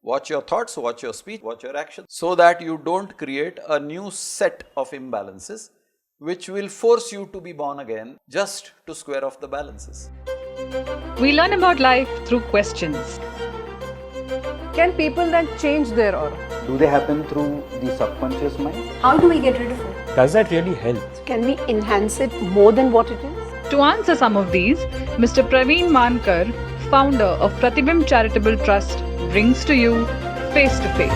Watch your thoughts, watch your speech, watch your actions, so that you don't create a new set of imbalances which will force you to be born again just to square off the balances. We learn about life through questions. Can people then change their aura? Do they happen through the subconscious mind? How do we get rid of it? Does that really help? Can we enhance it more than what it is? To answer some of these, Mr. Pratibimb 𝗏𝗃𝗃, founder of Pratibimb Charitable Trust, brings to you Face to Face.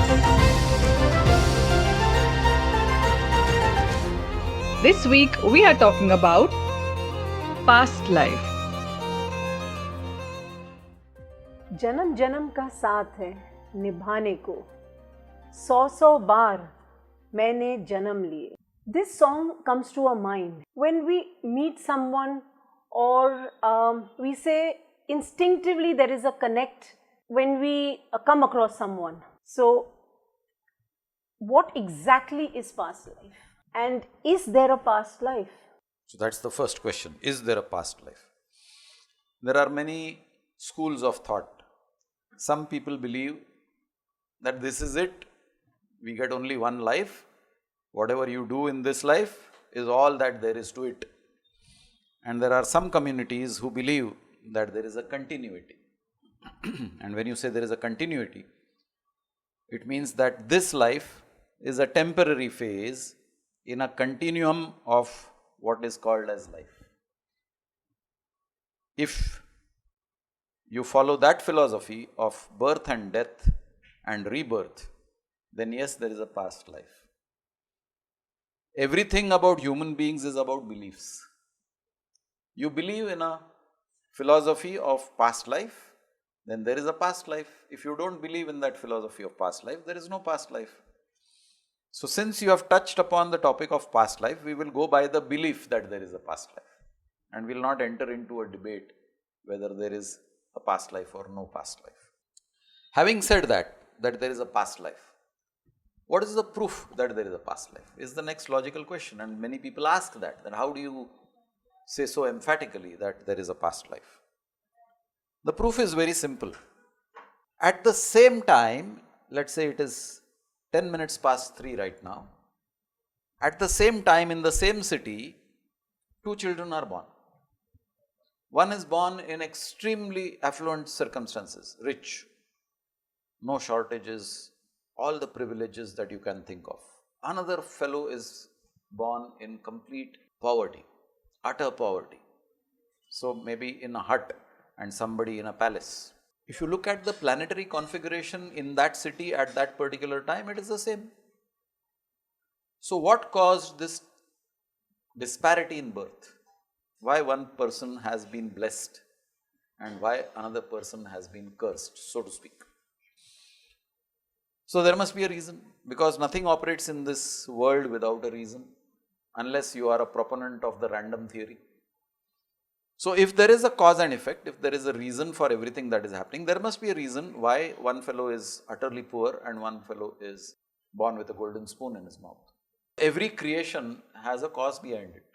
This week we are talking about past life. जन्म जन्म का साथ है निभाने को, 100 बार मैंने जन्म लिए. This song comes to our mind when we meet someone or we say instinctively there is a connect when we come across someone. So what exactly is past life, and is there a past life? So that's the first question, is there a past life? There are many schools of thought. Some people believe that this is it, we get only one life, whatever you do in this life is all that there is to it. And there are some communities who believe that there is a continuity. And when you say there is a continuity, it means that this life is a temporary phase in a continuum of what is called as life. If you follow that philosophy of birth and death and rebirth, then yes, there is a past life. Everything about human beings is about beliefs. You believe in a philosophy of past life, then there is a past life. If you don't believe in that philosophy of past life, there is no past life. So since you have touched upon the topic of past life, we will go by the belief that there is a past life, and will not enter into a debate whether there is a past life or no past life. Having said that there is a past life, what is the proof that there is a past life is the next logical question, and many people ask that, then how do you say so emphatically that there is a past life? The proof is very simple. At the same time, let's say it is 10 minutes past 3 right now, at the same time in the same city, 2 children are born. One is born in extremely affluent circumstances, rich, no shortages, all the privileges that you can think of. Another fellow is born in complete poverty, utter poverty. So maybe in a hut and somebody in a palace. If you look at the planetary configuration in that city at that particular time, it is the same. So what caused this disparity in birth? Why one person has been blessed and why another person has been cursed, so to speak? So there must be a reason, because nothing operates in this world without a reason, unless you are a proponent of the random theory. So if there is a cause and effect, if there is a reason for everything that is happening, there must be a reason why one fellow is utterly poor and one fellow is born with a golden spoon in his mouth. Every creation has a cause behind it.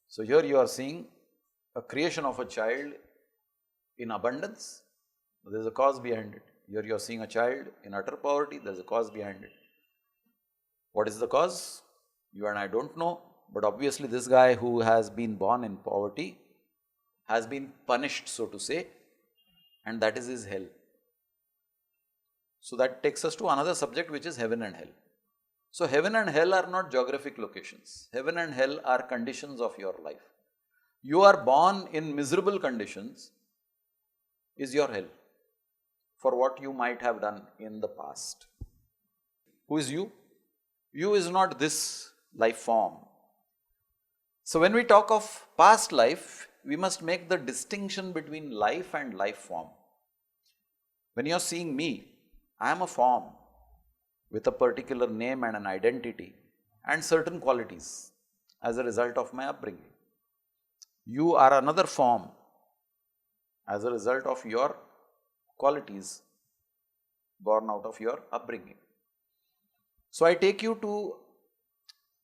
So here you are seeing a creation of a child in abundance, there is a cause behind it. Here you are seeing a child in utter poverty, there is a cause behind it. What is the cause? You and I don't know, but obviously this guy who has been born in poverty has been punished, so to say, and that is his hell. So that takes us to another subject, which is heaven and hell. So heaven and hell are not geographic locations. Heaven and hell are conditions of your life. You are born in miserable conditions is your hell for what you might have done in the past. Who is you? You is not this life form. So when we talk of past life, we must make the distinction between life and life form. When you are seeing me, I am a form with a particular name and an identity and certain qualities as a result of my upbringing. You are another form as a result of your qualities born out of your upbringing. So I take you to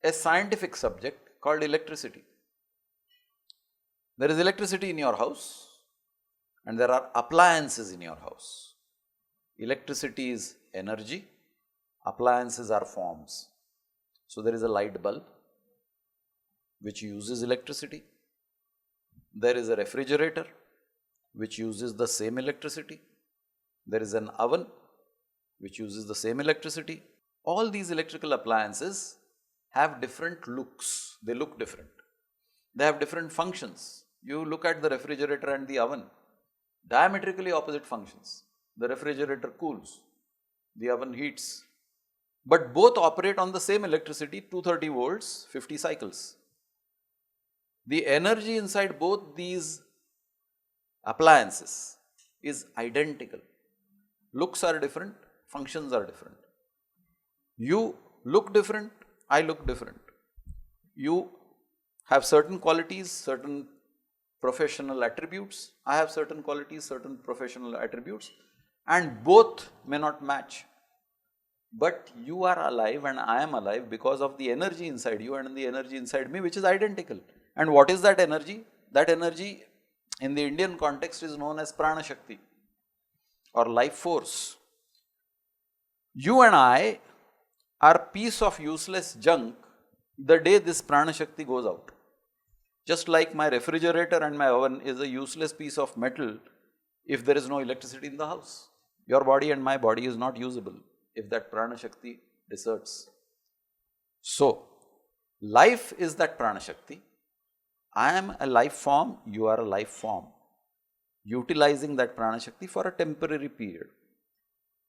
a scientific subject called electricity. There is electricity in your house and there are appliances in your house. electricity is energy, appliances are forms. So there is a light bulb which uses electricity. There is a refrigerator which uses the same electricity. There is an oven which uses the same electricity. All these electrical appliances have different looks. They look different. They have different functions. You look at the refrigerator and the oven, diametrically opposite functions. The refrigerator cools, the oven heats, but both operate on the same electricity, 230 volts, 50 cycles. The energy inside both these appliances is identical. Looks are different, functions are different. You look different, I look different. You have certain qualities, certain professional attributes. I have certain qualities, certain professional attributes, and both may not match. But you are alive and I am alive because of the energy inside you and the energy inside me, which is identical. And what is that energy? That energy in the Indian context is known as prana shakti or life force. You and I are piece of useless junk the day this prana shakti goes out. Just like my refrigerator and my oven is a useless piece of metal if there is no electricity in the house. Your body and my body is not usable if that prana shakti deserts. So, life is that prana shakti. I am a life form, you are a life form, utilizing that prana shakti for a temporary period.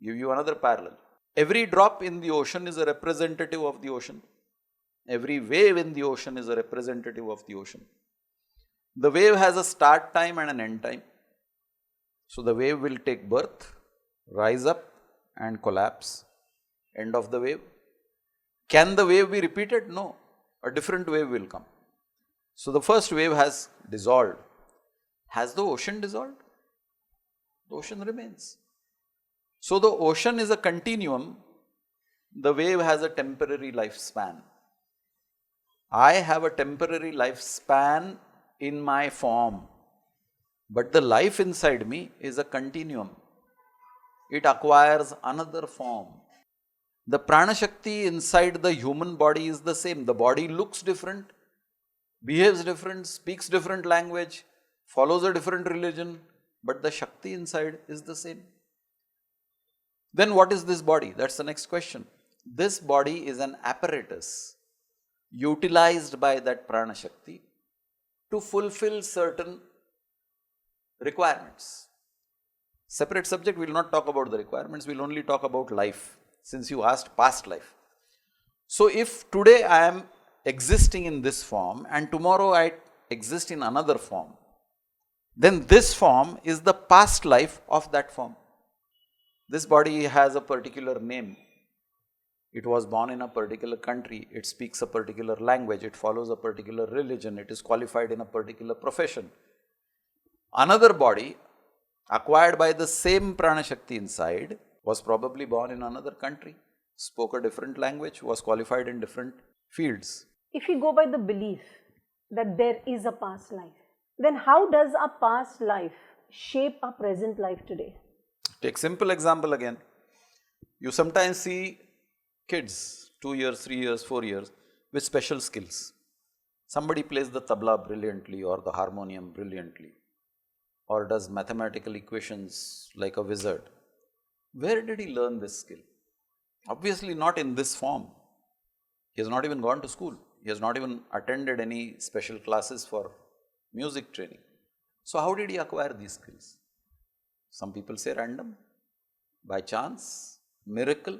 Give you another parallel. Every drop in the ocean is a representative of the ocean. Every wave in the ocean is a representative of the ocean. The wave has a start time and an end time. So the wave will take birth, rise up and collapse, end of the wave. Can the wave be repeated? No, a different wave will come. So the first wave has dissolved. Has the ocean dissolved? The ocean remains. So the ocean is a continuum, the wave has a temporary lifespan. I have a temporary lifespan in my form, but the life inside me is a continuum. It acquires another form. The prana shakti inside the human body is the same. The body looks different, behaves different, speaks different language, follows a different religion, but the shakti inside is the same. Then what is this body? That's the next question. This body is an apparatus utilized by that prana shakti to fulfill certain requirements. Separate subject, we will not talk about the requirements, we will only talk about life, since you asked past life. So if today I am existing in this form and tomorrow I exist in another form, then this form is the past life of that form. This body has a particular name. It was born in a particular country, it speaks a particular language, it follows a particular religion, it is qualified in a particular profession. Another body, acquired by the same prana shakti inside, was probably born in another country, spoke a different language, was qualified in different fields. If we go by the belief that there is a past life, then how does our past life shape our present life today? Take simple example again. You sometimes see kids, 2 years, 3 years, 4 years, with special skills. Somebody plays the tabla brilliantly or the harmonium brilliantly, or does mathematical equations like a wizard. Where did he learn this skill? Obviously not in this form. He has not even gone to school. He has not even attended any special classes for music training. So how did he acquire these skills? Some people say random, by chance, miracle.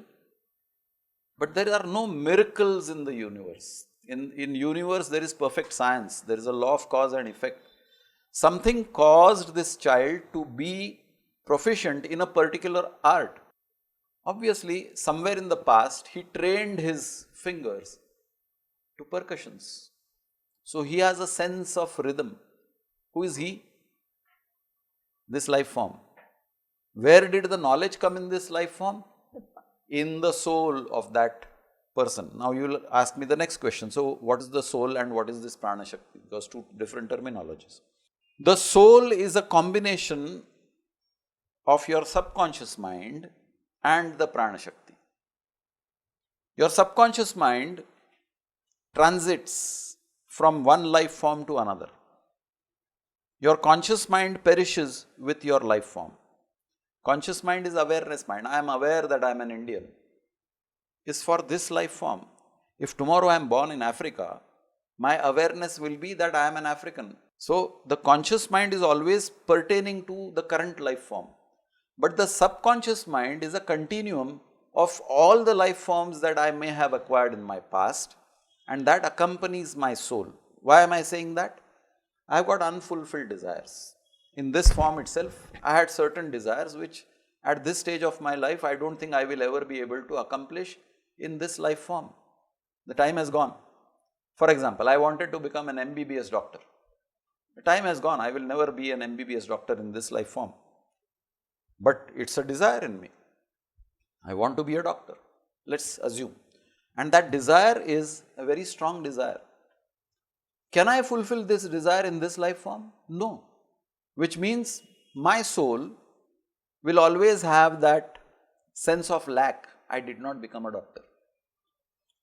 But there are no miracles in the universe. In universe there is perfect science, there is a law of cause and effect. Something caused this child to be proficient in a particular art. Obviously, somewhere in the past, he trained his fingers to percussions. So he has a sense of rhythm. Who is he? This life form. Where did the knowledge come in this life form? In the soul of that person. Now you will ask me the next question. So what is the soul and what is this prana shakti? Because two different terminologies. The soul is a combination of your subconscious mind and the Prana Shakti. Your subconscious mind transits from one life form to another. Your conscious mind perishes with your life form. Conscious mind is awareness mind. I am aware that I am an Indian. Is for this life form. If tomorrow I am born in Africa, my awareness will be that I am an African. So, the conscious mind is always pertaining to the current life form. But the subconscious mind is a continuum of all the life forms that I may have acquired in my past, and that accompanies my soul. Why am I saying that? I have got unfulfilled desires. In this form itself, I had certain desires which at this stage of my life, I don't think I will ever be able to accomplish in this life form. The time has gone. For example, I wanted to become an MBBS doctor. The time has gone. I will never be an MBBS doctor in this life form. But it's a desire in me. I want to be a doctor. Let's assume. And that desire is a very strong desire. Can I fulfill this desire in this life form? No. Which means my soul will always have that sense of lack. I did not become a doctor.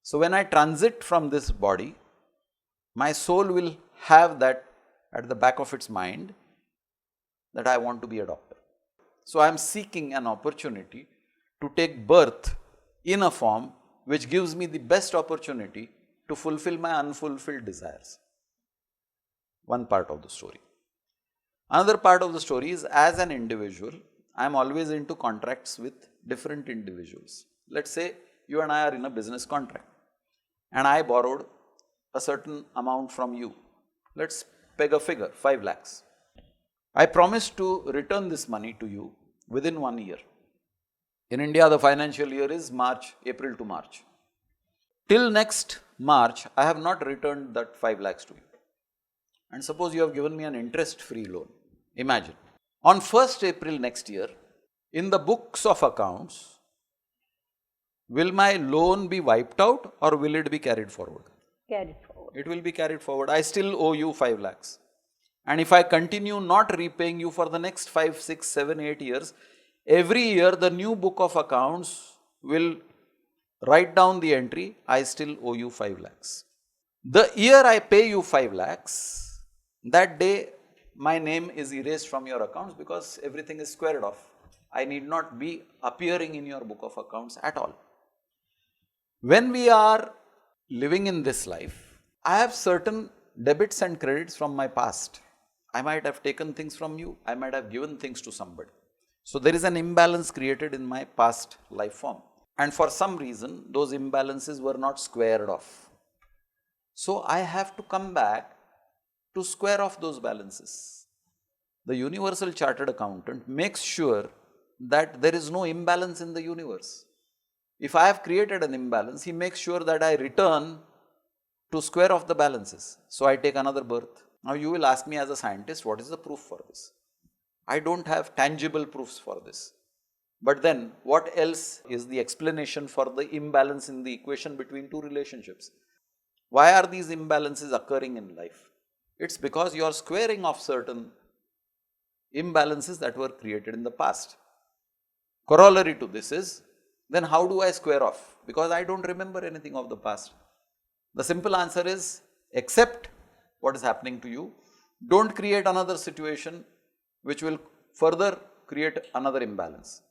So when I transit from this body, my soul will have that at the back of its mind that I want to be a doctor. So I am seeking an opportunity to take birth in a form which gives me the best opportunity to fulfill my unfulfilled desires. One part of the story. Another part of the story is, as an individual, I am always into contracts with different individuals. Let's say you and I are in a business contract and I borrowed a certain amount from you. Let's peg a figure, 5 lakhs. I promise to return this money to you within 1 year. In India, the financial year is April to March. Till next March, I have not returned that 5 lakhs to you. And suppose you have given me an interest-free loan. Imagine. On 1st April next year, in the books of accounts, will my loan be wiped out or will it be carried forward? Carried forward. It will be carried forward. I still owe you 5 lakhs. And if I continue not repaying you for the next 5, 6, 7, 8 years, every year the new book of accounts will write down the entry, I still owe you 5 lakhs. The year I pay you 5 lakhs, that day my name is erased from your accounts because everything is squared off. I need not be appearing in your book of accounts at all. When we are living in this life, I have certain debits and credits from my past. I might have taken things from you, I might have given things to somebody. So there is an imbalance created in my past life form. And for some reason, those imbalances were not squared off. So I have to come back to square off those balances. The universal chartered accountant makes sure that there is no imbalance in the universe. If I have created an imbalance, he makes sure that I return to square off the balances. So I take another birth. Now you will ask me as a scientist, what is the proof for this? I don't have tangible proofs for this. But then what else is the explanation for the imbalance in the equation between two relationships? Why are these imbalances occurring in life? It's because you are squaring off certain imbalances that were created in the past. Corollary to this is, then how do I square off? Because I don't remember anything of the past. The simple answer is, accept what is happening to you. Don't create another situation which will further create another imbalance.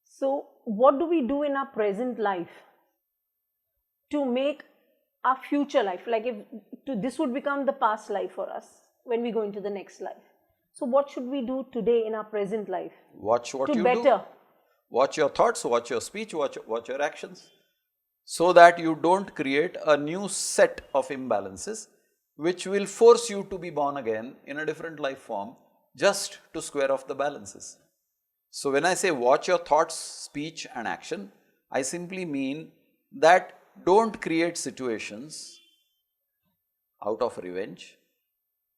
So, what do we do in our present life to make our future life, like if this would become the past life for us when we go into the next life? So, what should we do today in our present life? Watch what you better do. Watch your thoughts, watch your speech, watch your actions, so that you don't create a new set of imbalances which will force you to be born again in a different life form just to square off the balances. So when I say watch your thoughts, speech and action, I simply mean that don't create situations out of revenge,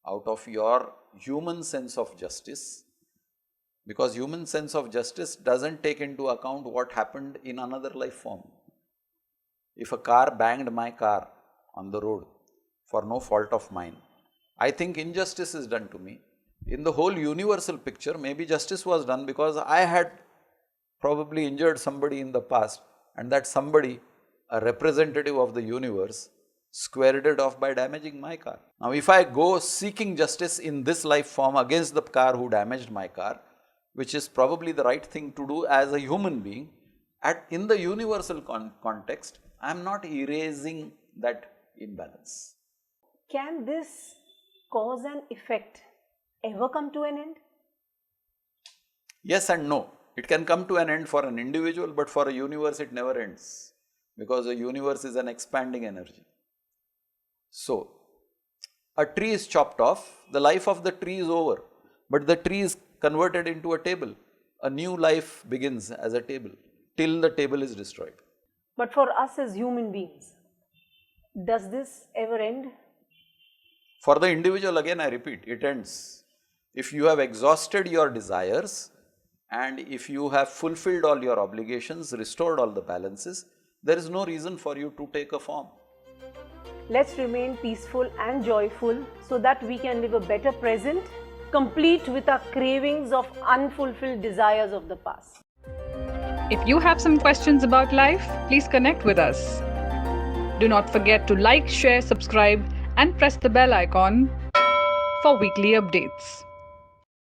out of your human sense of justice, because human sense of justice doesn't take into account what happened in another life form. If a car banged my car on the road for no fault of mine, I think injustice is done to me. In the whole universal picture, maybe justice was done because I had probably injured somebody in the past, and that somebody, a representative of the universe, squared it off by damaging my car. Now, if I go seeking justice in this life form against the car who damaged my car, which is probably the right thing to do as a human being, in the universal context, I am not erasing that imbalance. Can this cause and effect ever come to an end? Yes and no. It can come to an end for an individual, but for a universe it never ends, because a universe is an expanding energy. So, a tree is chopped off, the life of the tree is over, but the tree is converted into a table. A new life begins as a table, till the table is destroyed. But for us as human beings, does this ever end? For the individual, again I repeat, it ends. If you have exhausted your desires and if you have fulfilled all your obligations, restored all the balances, there is no reason for you to take a form. Let's remain peaceful and joyful so that we can live a better present, complete with our cravings of unfulfilled desires of the past. If you have some questions about life, please connect with us. Do not forget to like, share, subscribe, and press the bell icon for weekly updates.